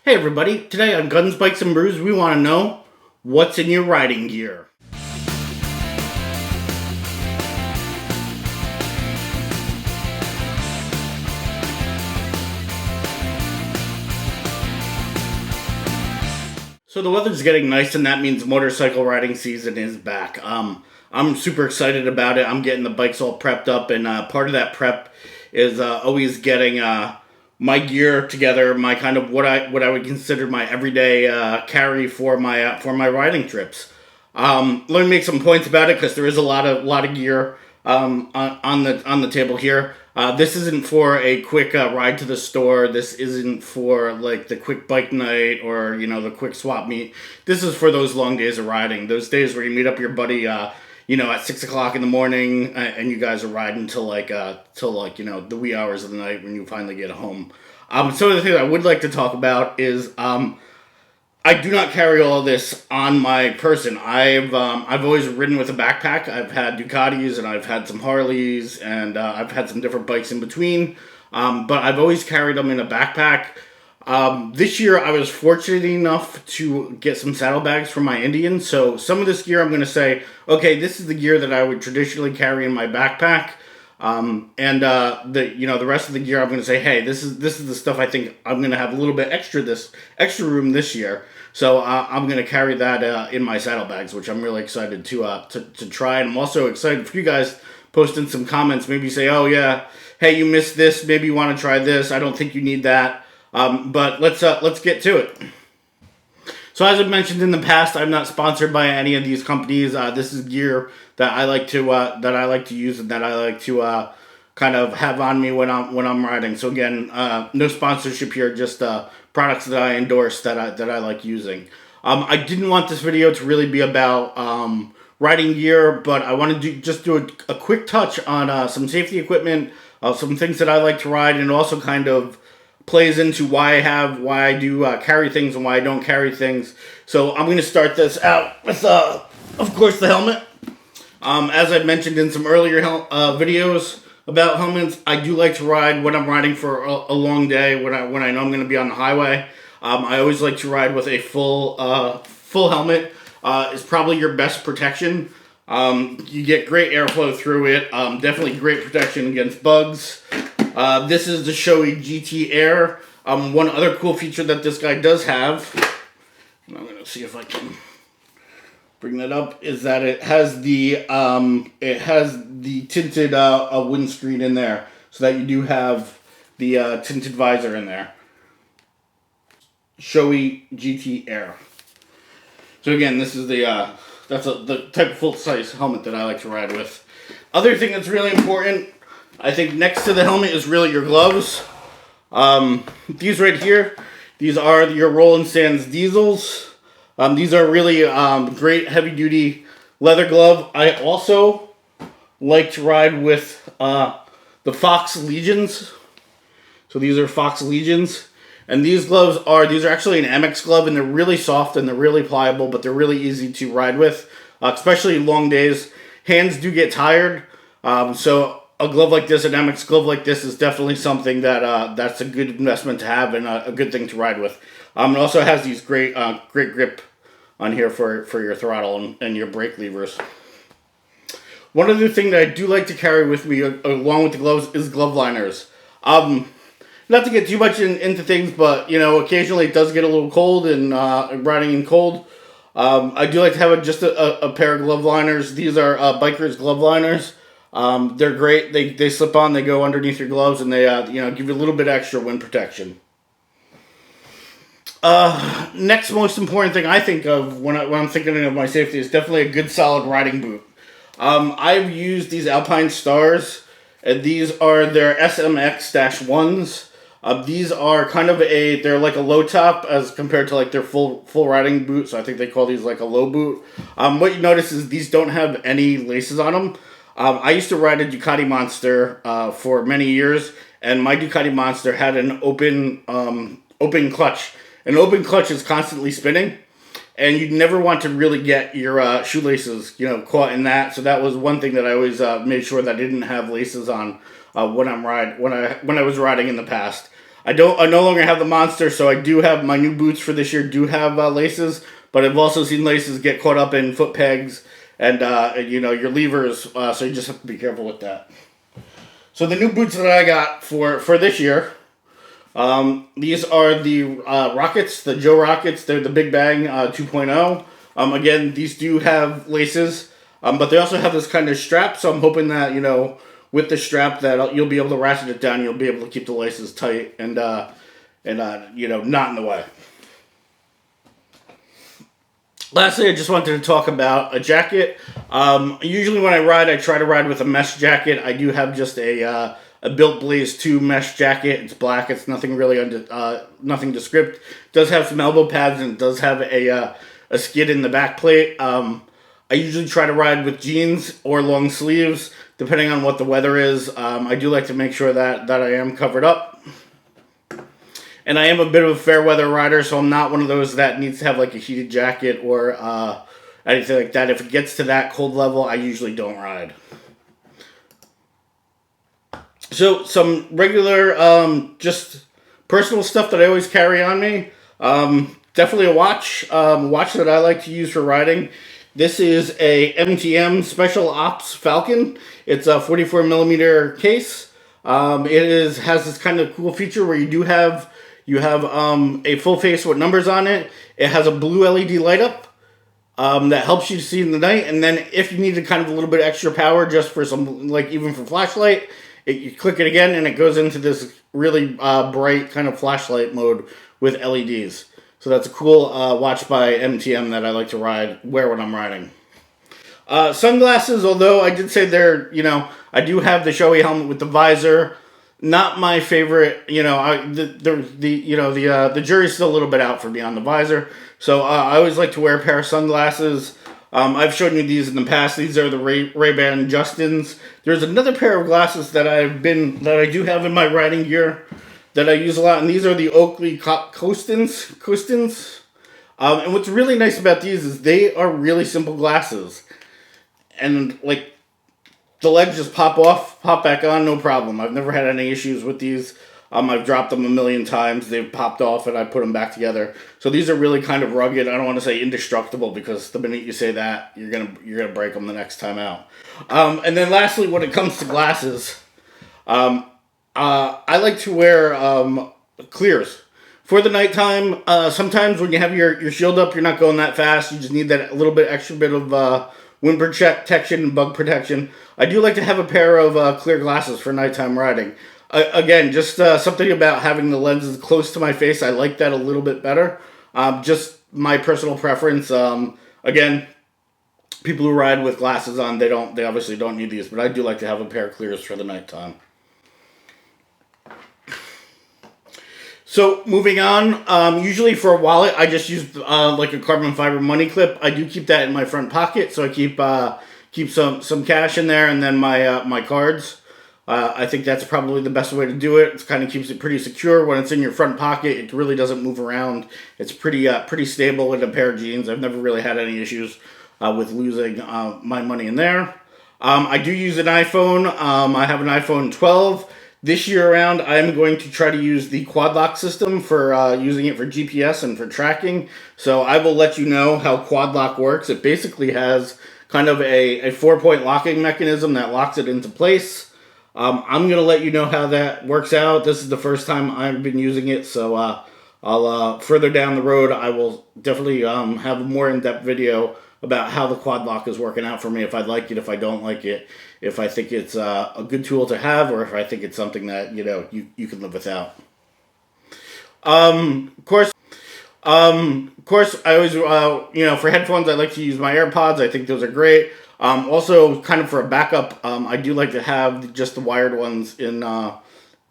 Hey everybody, today on Guns, Bikes, and Brews, we want to know what's in your riding gear. So the weather's getting nice and that means motorcycle riding season is back. I'm super excited about it. I'm getting the bikes all prepped up, and part of that prep is always getting my gear together, my kind of what I would consider my everyday carry for my riding trips. Let me make some points about it because there is a lot of gear on the table here. This isn't for a quick ride to the store. This isn't for like the quick bike night or the quick swap meet. This is for those long days of riding. Those days where you meet up your buddy at 6 o'clock in the morning, and you guys are riding till the wee hours of the night when you finally get home. Some of the things I would like to talk about is I do not carry all of this on my person. I've always ridden with a backpack. I've had Ducatis and I've had some Harleys and I've had some different bikes in between. But I've always carried them in a backpack. This year I was fortunate enough to get some saddlebags from my Indian. So some of this gear I'm going to say, okay, this is the gear that I would traditionally carry in my backpack. The rest of the gear I'm going to say, hey, this is the stuff I think I'm going to have a little bit extra room this year. So I'm going to carry that in my saddlebags, which I'm really excited to try. And I'm also excited for you guys posting some comments. Maybe say, oh yeah, hey, you missed this. Maybe you want to try this. I don't think you need that. But let's get to it. So as I've mentioned in the past, I'm not sponsored by any of these companies. This is gear that I like to use and that I like to kind of have on me when I'm riding. So again, no sponsorship here, just products that I endorse that I like using. I didn't want this video to really be about riding gear, but I wanted to just do a quick touch on some safety equipment, some things that I like to ride, and also kind of plays into why I do carry things and why I don't carry things. So I'm going to start this out with, of course, the helmet. As I mentioned in some earlier videos about helmets, I do like to ride when I'm riding for a long day, when I know I'm going to be on the highway. I always like to ride with a full helmet. It's probably your best protection. You get great airflow through it. Definitely great protection against bugs. This is the Shoei GT Air. One other cool feature that this guy does have, and I'm going to see if I can bring that up, is that it has the tinted windscreen in there, so that you do have the tinted visor in there. Shoei GT Air. So again, this is the type of full-size helmet that I like to ride with. Other thing that's really important, I think next to the helmet is really your gloves. These right here, these are your Roland Sands Diesels. These are really great heavy-duty leather glove. I also like to ride with the Fox Legions. So these are Fox Legions. And these are actually an MX glove, and they're really soft and they're really pliable, but they're really easy to ride with, especially long days. Hands do get tired, so a glove like this, an MX glove like this, is definitely something that's a good investment to have and a good thing to ride with. It also has these great grip on here for your throttle and your brake levers. One other thing that I do like to carry with me along with the gloves is glove liners. Not to get too much into things, but occasionally it does get a little cold and riding in cold. I do like to have just a pair of glove liners. These are Bikers glove liners. They're great. They slip on, they go underneath your gloves, and they give you a little bit extra wind protection. Next most important thing I think of when I'm thinking of my safety is definitely a good solid riding boot. I've used these Alpine Stars, and these are their SMX-1s. These are they're like a low top as compared to like their full riding boot, so I think they call these like a low boot. What you notice is these don't have any laces on them. I used to ride a Ducati Monster for many years, and my Ducati Monster had an open clutch. An open clutch is constantly spinning, and you never want to really get your shoelaces caught in that. So that was one thing that I always made sure that I didn't have laces on when I was riding in the past. I no longer have the Monster, so I do have my new boots for this year do have laces, but I've also seen laces get caught up in foot pegs and you know, your levers, so you just have to be careful with that. So the new boots that I got for this year, these are the Rockets, the Joe Rockets. They're the Big Bang 2.0. Again, these do have laces, but they also have this kind of strap, so I'm hoping that, you know, with the strap that you'll be able to ratchet it down, you'll be able to keep the laces tight and you know, not in the way. Lastly, I just wanted to talk about a jacket. Usually when I ride, I try to ride with a mesh jacket. I do have just a Built Blaze 2 mesh jacket. It's black. It's nothing really nothing descript. It does have some elbow pads and it does have a skid in the back plate. I usually try to ride with jeans or long sleeves, depending on what the weather is. I do like to make sure that I am covered up. And I am a bit of a fair weather rider, so I'm not one of those that needs to have like a heated jacket or anything like that. If it gets to that cold level, I usually don't ride. So some regular, just personal stuff that I always carry on me. Definitely a watch. Watch that I like to use for riding. This is a MTM Special Ops Falcon. It's a 44 millimeter case. It has this kind of cool feature where you have a full face with numbers on it. It has a blue LED light up that helps you see in the night. And then if you need kind of a little bit extra power just for some, like even for flashlight, you click it again and it goes into this really bright kind of flashlight mode with LEDs. So that's a cool watch by MTM that I like to wear when I'm riding. Sunglasses, although I did say they're, you know, I do have the Shoei helmet with the visor. Not my favorite, you know. The jury's still a little bit out for me on the visor. So I always like to wear a pair of sunglasses. I've shown you these in the past. These are the Ray-Ban Justins. There's another pair of glasses that I do have in my riding gear that I use a lot, and these are the Oakley Costins. And what's really nice about these is they are really simple glasses, and like the legs just pop back on, no problem. I've never had any issues with these. I've dropped them a million times. They've popped off, and I put them back together. So these are really kind of rugged. I don't want to say indestructible because the minute you say that, you're gonna break them the next time out. And then lastly, when it comes to glasses, I like to wear clears for the nighttime. Sometimes when you have your shield up, you're not going that fast. You just need that little bit extra bit of wind protection and bug protection. I do like to have a pair of clear glasses for nighttime riding. Again, just something about having the lenses close to my face. I like that a little bit better. Just my personal preference. Again, people who ride with glasses on, they obviously don't need these, but I do like to have a pair of clears for the nighttime. So moving on, usually for a wallet, I just use like a carbon fiber money clip. I do keep that in my front pocket, so I keep some cash in there, and then my cards. I think that's probably the best way to do it. It kind of keeps it pretty secure. When it's in your front pocket, it really doesn't move around. It's pretty stable in a pair of jeans. I've never really had any issues with losing my money in there. I do use an iPhone. I have an iPhone 12. This year around, I'm going to try to use the quad lock system for using it for GPS and for tracking. So I will let you know how quad lock works. It basically has kind of a 4-point locking mechanism that locks it into place. I'm going to let you know how that works out. This is the first time I've been using it, so I'll further down the road, I will definitely have a more in-depth video about how the quad lock is working out for me, if I like it, if I don't like it, if I think it's a good tool to have, or if I think it's something that, you know, you can live without. Of course, I always, you know, for headphones, I like to use my AirPods. I think those are great. Also, kind of for a backup, I do like to have just the wired ones in my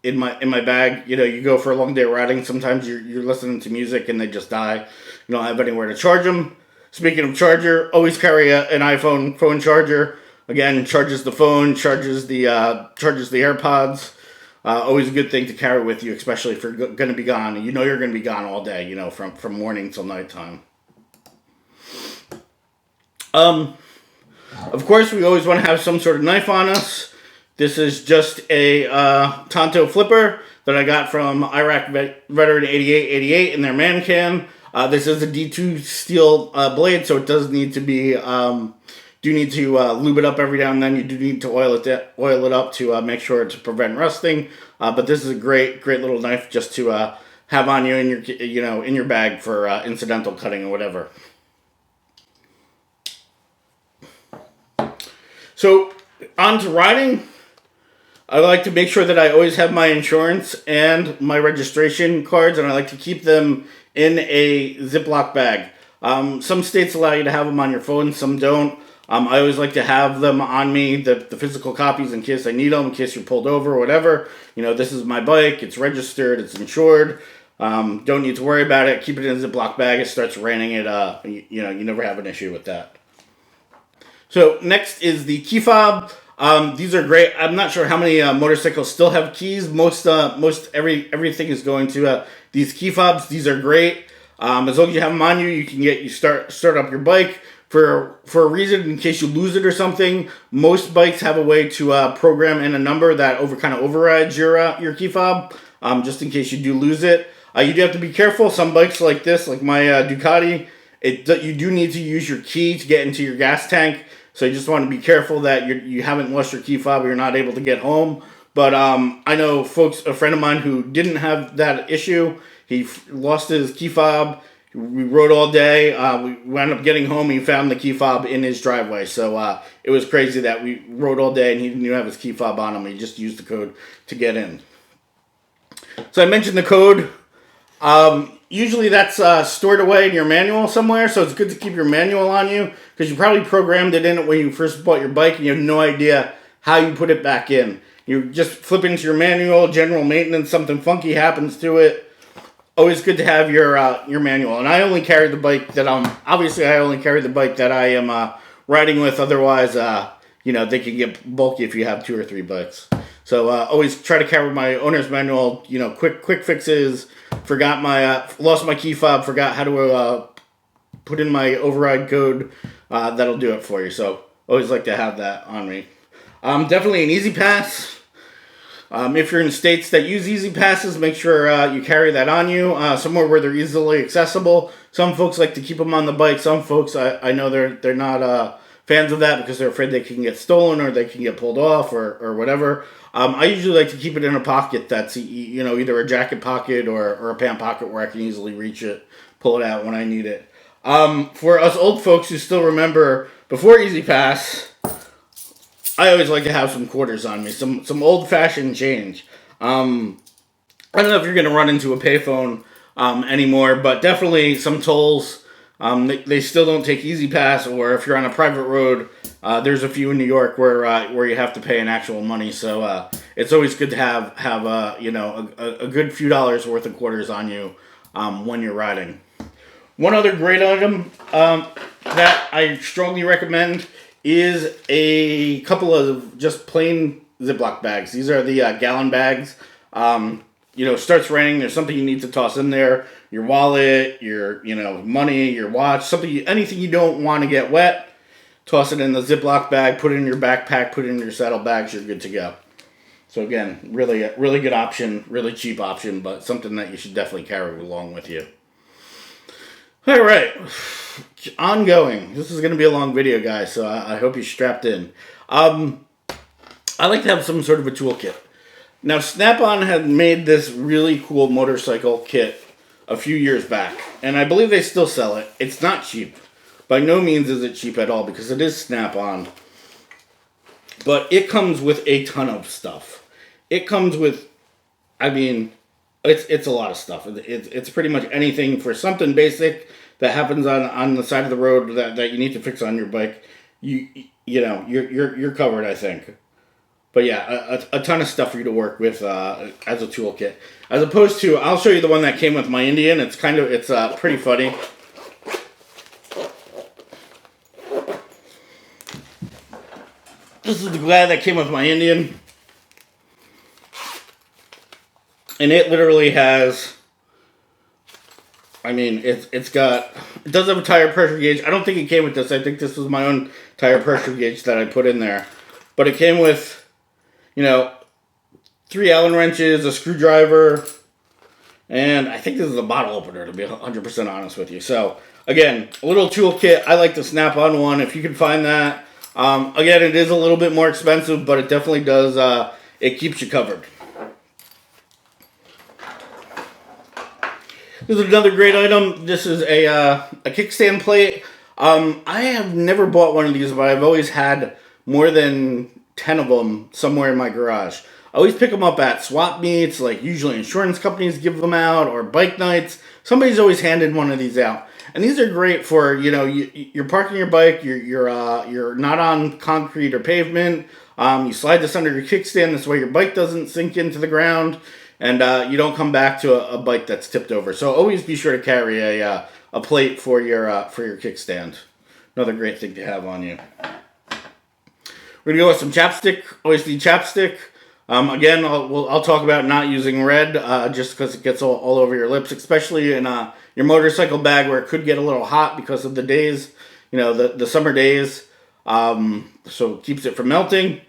bag. You know, you go for a long day riding. Sometimes you're listening to music and they just die. You don't have anywhere to charge them. Speaking of charger, always carry an iPhone phone charger. Again, charges the phone, charges the AirPods. Always a good thing to carry with you, especially if you're going to be gone. You know you're going to be gone all day. You know, from morning till nighttime. Of course, we always want to have some sort of knife on us. This is just a Phonto flipper. that I got from Iraq Veteran 8888 in their man can. This is a D2 steel blade, so it does need to be lube it up every now and then. You do need to oil it up to make sure to prevent rusting. But this is a great little knife just to have on you in your bag for incidental cutting or whatever. So on to riding. I like to make sure that I always have my insurance and my registration cards, and I like to keep them in a Ziploc bag. Some states allow you to have them on your phone, some don't. I always like to have them on me, the physical copies, in case I need them, in case you're pulled over or whatever. This is my bike, it's registered, it's insured. Don't need to worry about it. Keep it in a Ziploc bag. It starts raining, you never have an issue with that. So next is the key fob. These are great. I'm not sure how many motorcycles still have keys. Most everything is going to these key fobs. These are great. As long as you have them on you, you can start up your bike for a reason in case you lose it or something. Most bikes have a way to program in a number that overrides your key fob, just in case you do lose it. You do have to be careful. Some bikes like this, like my Ducati, you do need to use your key to get into your gas tank. So you just want to be careful that you haven't lost your key fob or you're not able to get home. But I know a friend of mine who didn't have that issue. He lost his key fob. We rode all day. We wound up getting home. He found the key fob in his driveway. So it was crazy that we rode all day and he didn't even have his key fob on him. He just used the code to get in. So I mentioned the code. Usually that's stored away in your manual somewhere, so it's good to keep your manual on you, because you probably programmed it in when you first bought your bike and you have no idea how you put it back in. You just flip into your manual, general maintenance, something funky happens to it. Always good to have your manual. And I only carry the bike that I am riding with. Otherwise, they can get bulky if you have 2 or 3 bikes. So always try to carry my owner's manual. Quick fixes. Lost my key fob. Forgot how to put in my override code. That'll do it for you. So always like to have that on me. Definitely an Easy Pass. If you're in states that use Easy Passes, make sure you carry that on you, somewhere where they're easily accessible. Some folks like to keep them on the bike. Some folks, I know they're not fans of that because they're afraid they can get stolen or they can get pulled off or whatever. I usually like to keep it in a pocket that's either a jacket pocket or a pant pocket where I can easily reach it, pull it out when I need it. For us old folks who still remember before Easy Pass, I always like to have some quarters on me, some old-fashioned change. I don't know if you're going to run into a payphone anymore, but definitely some tolls. They still don't take Easy Pass, or if you're on a private road, there's a few in New York where you have to pay in actual money. So it's always good to have a good few dollars worth of quarters on you when you're riding. One other great item that I strongly recommend is a couple of just plain Ziploc bags. These are the gallon bags. Starts raining, there's something you need to toss in there. Your wallet, your money, your watch, anything you don't want to get wet. Toss it in the Ziploc bag, put it in your backpack, put it in your saddlebags, you're good to go. So again, really good option, really cheap option, but something that you should definitely carry along with you. All right, ongoing. This is going to be a long video, guys, so I hope you're strapped in. I like to have some sort of a toolkit. Now, Snap-on had made this really cool motorcycle kit a few years back, and I believe they still sell it. It's not cheap. By no means is it cheap at all, because it is Snap-on. But it comes with a ton of stuff. It comes with, it's a lot of stuff. It's pretty much anything for something basic that happens on the side of the road that you need to fix on your bike. You're covered, I think. But yeah, a ton of stuff for you to work with as a toolkit. As opposed to, I'll show you the one that came with my Indian. It's pretty funny. This is the guy that came with my Indian. And it literally has, it does have a tire pressure gauge. I don't think it came with this. I think this was my own tire pressure gauge that I put in there. But it came with, 3 3 Allen wrenches, a screwdriver, and I think this is a bottle opener, to be 100% honest with you. So, again, a little toolkit. I like the Snap-on one, if you can find that. Again, it is a little bit more expensive, but it definitely does, it keeps you covered. This is another great item. This is a kickstand plate. I have never bought one of these, but I've always had more than 10 of them somewhere in my garage. I always pick them up at swap meets, like usually insurance companies give them out, or bike nights. Somebody's always handed one of these out. And these are great for, you know, you're parking your bike, you're not on concrete or pavement. You slide this under your kickstand, this way your bike doesn't sink into the ground, and you don't come back to a bike that's tipped over. So always be sure to carry a plate for your kickstand. Another great thing to have on you. We're gonna go with some chapstick. Always need chapstick. Again, I'll talk about not using red just because it gets all over your lips, especially in your motorcycle bag where it could get a little hot because of the days, you know, the summer days. So it keeps it from melting.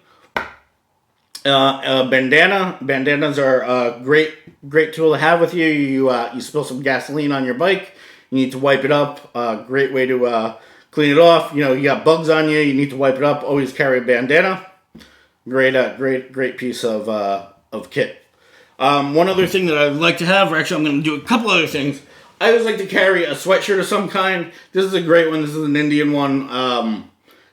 Bandanas are a great tool to have with you. You spill some gasoline on your bike, you need to wipe it up. Great way to clean it off. You know, you got bugs on you, you need to wipe it up. Always carry a bandana. Great piece of kit. One other thing that I'd like to have, or actually I'm going to do a couple other things. I always like to carry a sweatshirt of some kind. This is a great one. This is an Indian one.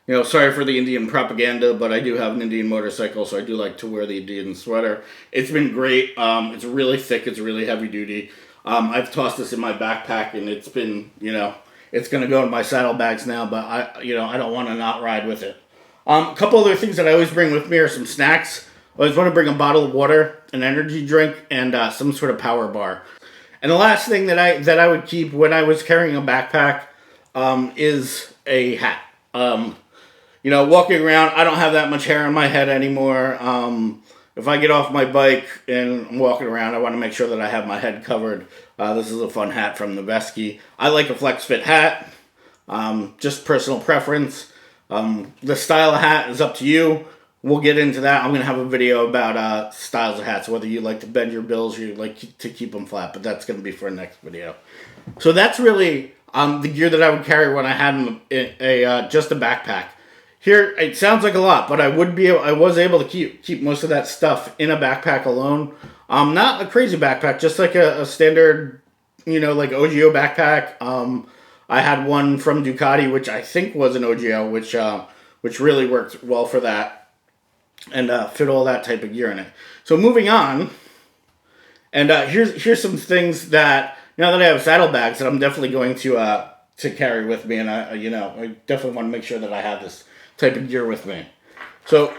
You know, sorry for the Indian propaganda, but I do have an Indian motorcycle, so I do like to wear the Indian sweater. It's been great. It's really thick. It's really heavy duty. I've tossed this in my backpack, and it's been, you know, it's going to go in my saddlebags now, but I don't want to not ride with it. A couple other things that I always bring with me are some snacks. I always want to bring a bottle of water, an energy drink, and some sort of power bar. And the last thing that I would keep when I was carrying a backpack is a hat. You know, walking around, I don't have that much hair on my head anymore. If I get off my bike and I'm walking around, I want to make sure that I have my head covered. This is a fun hat from Noveski. I like a flex fit hat. Just personal preference. The style of hat is up to you. We'll get into that. I'm going to have a video about styles of hats, whether you like to bend your bills or you like to keep them flat, but that's going to be for a next video. So that's really the gear that I would carry when I had just a backpack. Here, it sounds like a lot, but I was able to keep most of that stuff in a backpack alone. Not a crazy backpack, just like a standard, you know, like OGO backpack. I had one from Ducati, which I think was an OGO, which really worked well for that, and fit all that type of gear in it. So moving on, and here's some things that now that I have saddlebags that I'm definitely going to carry with me, and I definitely want to make sure that I have this type of gear with me. So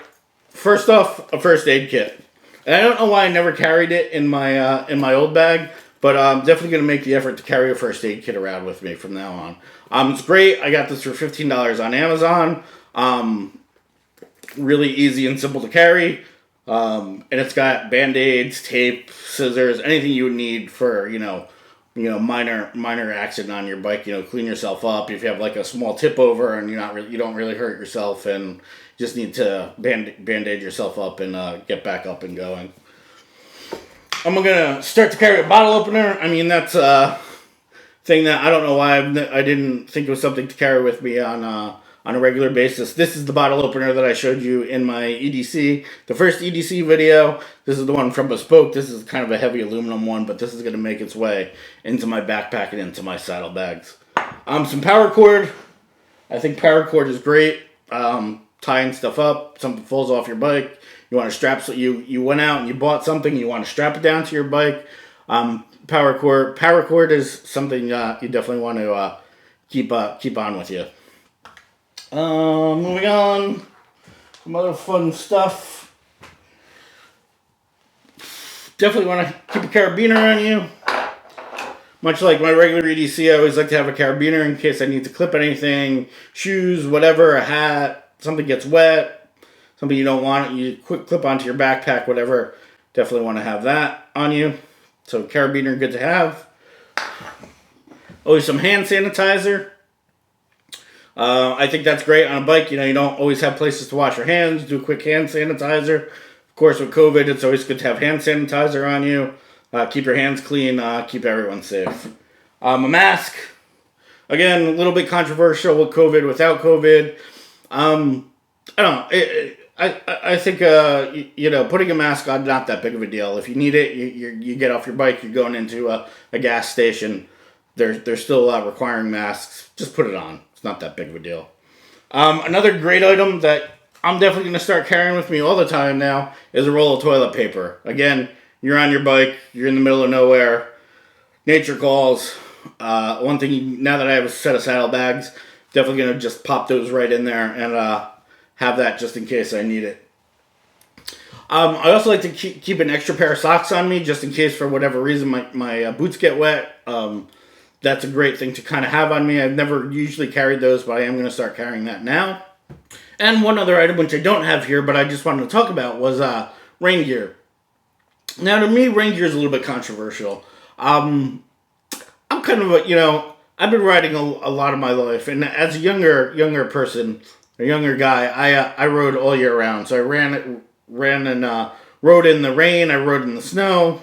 first off, a first aid kit. And I don't know why I never carried it in my old bag, but I'm definitely going to make the effort to carry a first aid kit around with me from now on. It's great. I got this for $15 on Amazon. Really easy and simple to carry. And it's got Band-Aids, tape, scissors, anything you would need for, minor accident on your bike, clean yourself up. If you have like a small tip over and you don't really hurt yourself and just need to band-aid yourself up and get back up and going. I'm going to start to carry a bottle opener. I mean, that's a thing that I don't know why I didn't think it was something to carry with me on a regular basis. This is the bottle opener that I showed you in my EDC, the first EDC video. This is the one from Bespoke. This is kind of a heavy aluminum one, but this is going to make its way into my backpack and into my saddlebags. Some paracord. I think paracord is great. Tying stuff up, something falls off your bike. You want to strap, so you went out and you bought something, you want to strap it down to your bike. Paracord is something you definitely want to keep on with you. Moving on, some other fun stuff. Definitely want to keep a carabiner on you. Much like my regular EDC, I always like to have a carabiner in case I need to clip anything, shoes, whatever, a hat, something gets wet. Something you don't want, you quick clip onto your backpack, whatever. Definitely want to have that on you. So carabiner, good to have. Always some hand sanitizer. I think that's great on a bike. You don't always have places to wash your hands. Do a quick hand sanitizer. Of course, with COVID, it's always good to have hand sanitizer on you. Keep your hands clean. Keep everyone safe. A mask. Again, a little bit controversial with COVID, without COVID. I don't know. I think, putting a mask on, not that big of a deal. If you need it, you get off your bike, you're going into a gas station. They're still requiring masks. Just put it on. It's not that big of a deal. Another great item that I'm definitely going to start carrying with me all the time now is a roll of toilet paper. Again, you're on your bike, you're in the middle of nowhere, nature calls. One thing, now that I have a set of saddlebags, definitely going to just pop those right in there and have that just in case I need it. I also like to keep an extra pair of socks on me just in case for whatever reason my boots get wet. That's a great thing to kind of have on me. I've never usually carried those, but I am going to start carrying that now. And one other item which I don't have here, but I just wanted to talk about was rain gear. Now, to me, rain gear is a little bit controversial. I'm kind of I've been riding a lot of my life, and as a younger person, a younger guy, I rode all year round. So I ran and rode in the rain. I rode in the snow.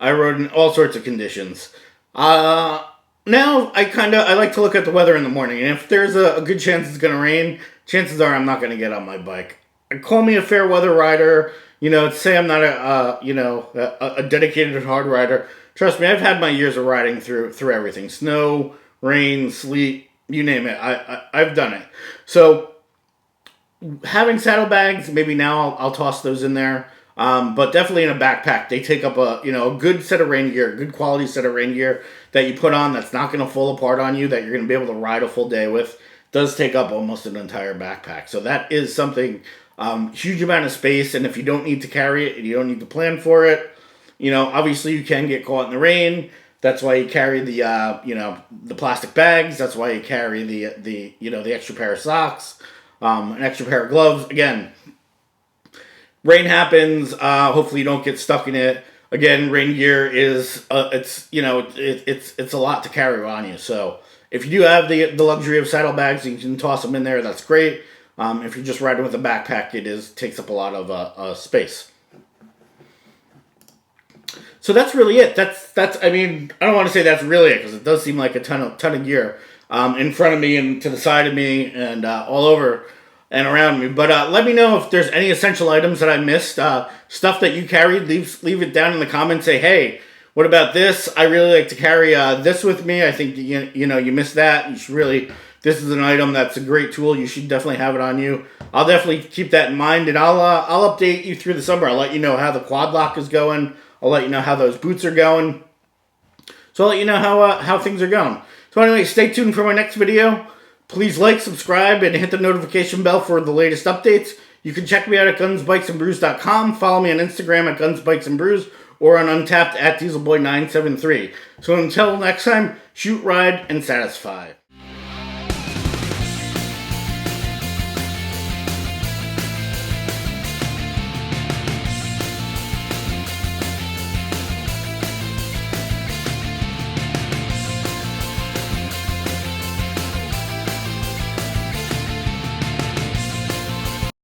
I rode in all sorts of conditions. Now I like to look at the weather in the morning, and if there's a good chance it's going to rain, chances are I'm not going to get on my bike. Call me a fair weather rider. Say I'm not a dedicated hard rider. Trust me, I've had my years of riding through everything. Snow, rain, sleet, you name it. I've done it. So having saddlebags, maybe now I'll toss those in there. But definitely in a backpack, they take up a good set of rain gear, a good quality set of rain gear that you put on that's not going to fall apart on you, that you're going to be able to ride a full day with. Does take up almost an entire backpack. So that is something, huge amount of space, and if you don't need to carry it and you don't need to plan for it, obviously you can get caught in the rain. That's why you carry the plastic bags. That's why you carry the extra pair of socks, an extra pair of gloves. Again, rain happens. Hopefully you don't get stuck in it. Again, rain gear is it's a lot to carry on you. So if you do have the luxury of saddlebags, you can toss them in there. That's great. If you're just riding with a backpack, takes up a lot of space. So that's really it. That's. I mean, I don't want to say that's really it because it does seem like a ton of gear in front of me and to the side of me and all over and around me. But let me know if there's any essential items that I missed. Stuff that you carried. Leave it down in the comments. Say, hey, what about this? I really like to carry this with me. I think you missed that. You should really. This is an item that's a great tool. You should definitely have it on you. I'll definitely keep that in mind, and I'll update you through the summer. I'll let you know how the quad lock is going. I'll let you know how those boots are going. So I'll let you know how things are going. So anyway, stay tuned for my next video. Please like, subscribe, and hit the notification bell for the latest updates. You can check me out at GunsBikesandBrews.com. Follow me on Instagram at GunsBikesandBrews or on Untappd at DieselBoy973. So until next time, shoot, ride, and satisfy.